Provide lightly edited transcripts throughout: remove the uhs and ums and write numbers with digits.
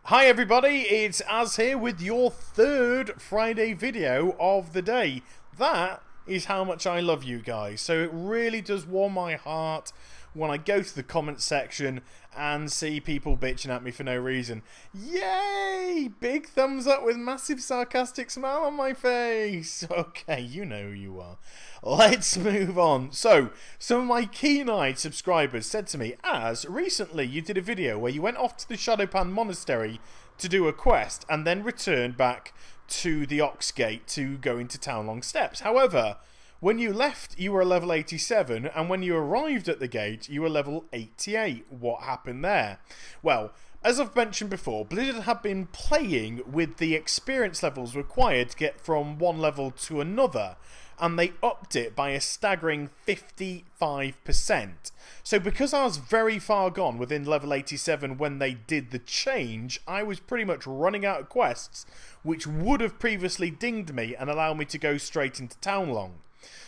Hi everybody, it's Az here with your third Friday video of the day. That is how much I love you guys. So it really does warm my heart when I go to the comment section and see people bitching at me for no reason. Yay! Big thumbs up with massive sarcastic smile on my face. Okay, you know who you are. Let's move on. So, some of my keen-eyed subscribers said to me, Az, recently you did a video where you went off to the Shadowpan Monastery to do a quest and then returned back to the Ox Gate to go into Townlong Steps. However, when you left, you were level 87, and when you arrived at the gate, you were level 88. What happened there? Well, as I've mentioned before, Blizzard have been playing with the experience levels required to get from one level to another, and they upped it by a staggering 55%. So because I was very far gone within level 87 when they did the change, I was pretty much running out of quests, which would have previously dinged me and allowed me to go straight into Townlong.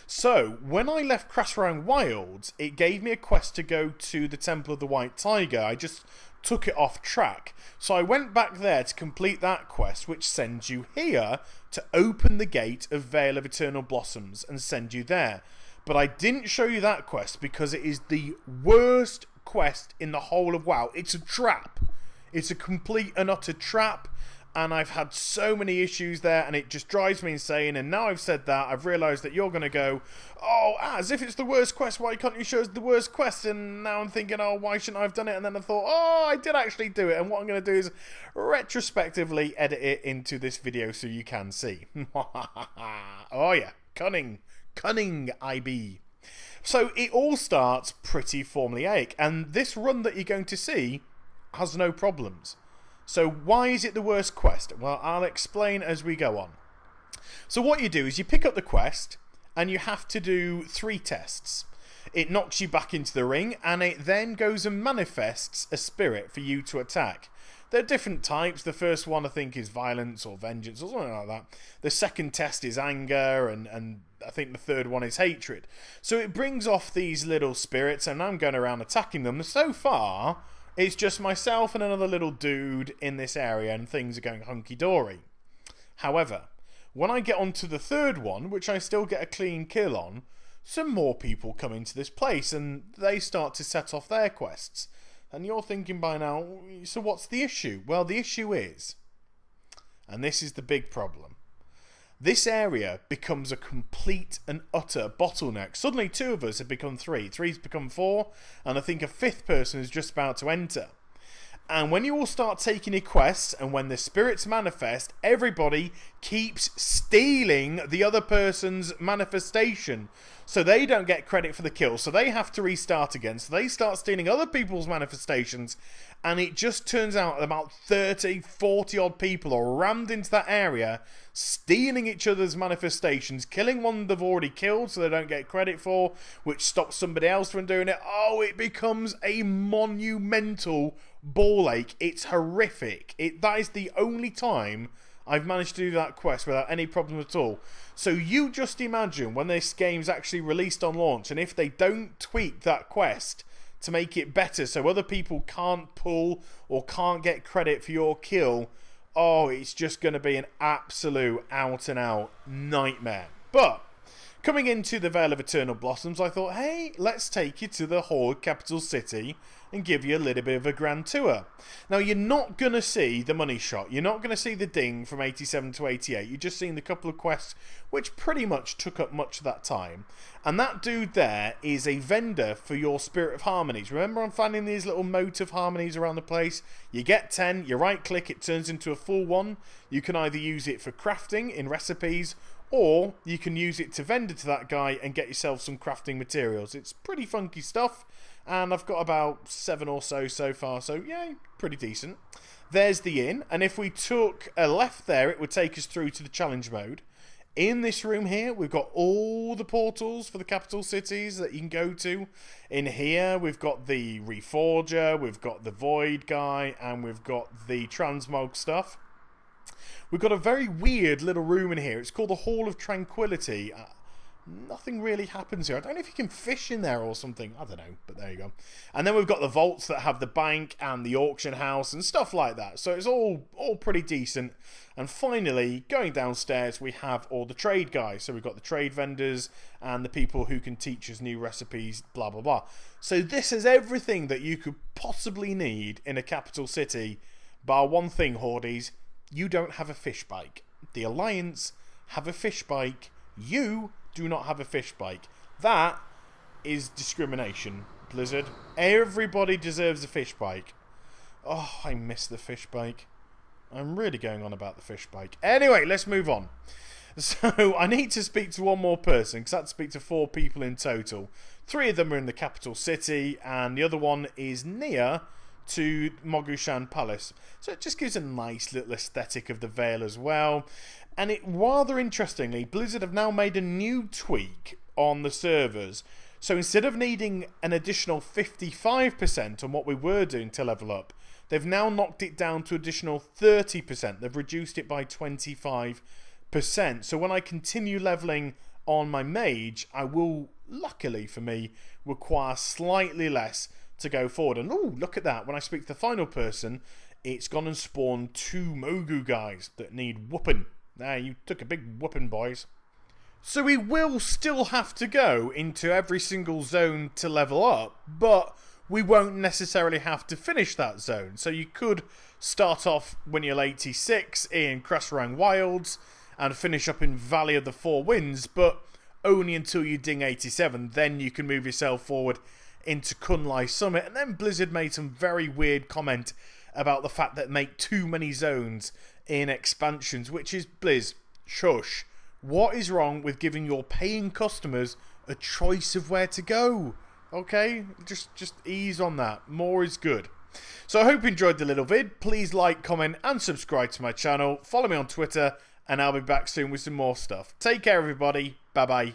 So, when I left Crashround Wilds, it gave me a quest to go to the Temple of the White Tiger. I just took it off track. So I went back there to complete that quest, which sends you here to open the gate of Vale of Eternal Blossoms and send you there. But I didn't show you that quest because it is the worst quest in the whole of WoW. It's a trap. It's a complete and utter trap. And I've had so many issues there, and it just drives me insane. And now I've said that, I've realised that you're going to go, oh, as if it's the worst quest, why can't you show us the worst quest? And now I'm thinking, oh, why shouldn't I have done it? And then I thought, oh, I did actually do it. And what I'm going to do is retrospectively edit it into this video so you can see. Oh, yeah. Cunning IB. So it all starts pretty formulaic. And this run that you're going to see has no problems. So why is it the worst quest? Well, I'll explain as we go on. So what you do is you pick up the quest and you have to do 3 tests. It knocks you back into the ring and it then goes and manifests a spirit for you to attack. There are different types. The first one I think is violence or vengeance or something like that. The second test is anger and I think the third one is hatred. So it brings off these little spirits and I'm going around attacking them. So far, it's just myself and another little dude in this area and things are going hunky-dory. However, when I get onto the third one, which I still get a clean kill on, some more people come into this place and they start to set off their quests. And you're thinking by now, so what's the issue? Well, the issue is, and this is the big problem, this area becomes a complete and utter bottleneck. Suddenly 2 of us have become 3. 3's become 4. And I think a 5th person is just about to enter. And when you all start taking your quests and when the spirits manifest, everybody keeps stealing the other person's manifestation. So they don't get credit for the kill. So they have to restart again. So they start stealing other people's manifestations. And it just turns out about 30, 40 odd people are rammed into that area, stealing each other's manifestations, killing one they've already killed so they don't get credit for, which stops somebody else from doing it. Oh, it becomes a monumental ball ache. It's horrific. That is the only time I've managed to do that quest without any problem at all. So you just imagine when this game's actually released on launch and if they don't tweak that quest to make it better so other people can't pull or can't get credit for your kill, oh, it's just going to be an absolute out and out nightmare. But coming into the Vale of Eternal Blossoms, I thought, hey, let's take you to the Horde capital city and give you a little bit of a grand tour. Now, you're not going to see the money shot. You're not going to see the ding from 87 to 88. You're just seeing the couple of quests which pretty much took up much of that time. And that dude there is a vendor for your Spirit of Harmonies. Remember I'm finding these little mote of harmonies around the place? You get 10, you right click, it turns into a full one. You can either use it for crafting in recipes or you can use it to vendor to that guy and get yourself some crafting materials. It's pretty funky stuff. And I've got about 7 or so far, so yeah, pretty decent. There's the inn, and if we took a left there, it would take us through to the challenge mode. In this room here, we've got all the portals for the capital cities that you can go to. In here, we've got the Reforger, we've got the Void guy, and we've got the Transmog stuff. We've got a very weird little room in here. It's called the Hall of Tranquility. nothing really happens here. I don't know if you can fish in there or something. I don't know, but there you go. And then we've got the vaults that have the bank and the auction house and stuff like that. So it's all pretty decent. And finally, going downstairs, we have all the trade guys. So we've got the trade vendors and the people who can teach us new recipes, blah, blah, blah. So this is everything that you could possibly need in a capital city. Bar one thing, Hordies, you don't have a fish bike. The Alliance have a fish bike. You do not have a fish bike. That is discrimination, Blizzard. Everybody deserves a fish bike. Oh, I miss the fish bike. I'm really going on about the fish bike. Anyway, let's move on. So, I need to speak to one more person, because I had to speak to 4 people in total. 3 of them are in the capital city, and the other one is near to Mogushan Palace. So it just gives a nice little aesthetic of the Vale as well. And it rather interestingly, Blizzard have now made a new tweak on the servers. So instead of needing an additional 55% on what we were doing to level up, they've now knocked it down to additional 30%. They've reduced it by 25%. So when I continue leveling on my mage, I will, luckily for me, require slightly less to go forward. And oh, look at that. When I speak to the final person, it's gone and spawned 2 Mogu guys that need whooping. Now, you took a big whooping, boys. So we will still have to go into every single zone to level up, but we won't necessarily have to finish that zone. So you could start off when you're 86 in Krasarang Wilds and finish up in Valley of the Four Winds, but only until you ding 87. Then you can move yourself forward into Kun-Lai Summit. And then Blizzard made some very weird comment about the fact that make too many zones in expansions, which is Blizz, shush. What is wrong with giving your paying customers a choice of where to go? Okay, just ease on that. More is good. So I hope you enjoyed the little vid. Please like, comment and subscribe to my channel. Follow me on Twitter and I'll be back soon with some more stuff. Take care everybody. Bye bye.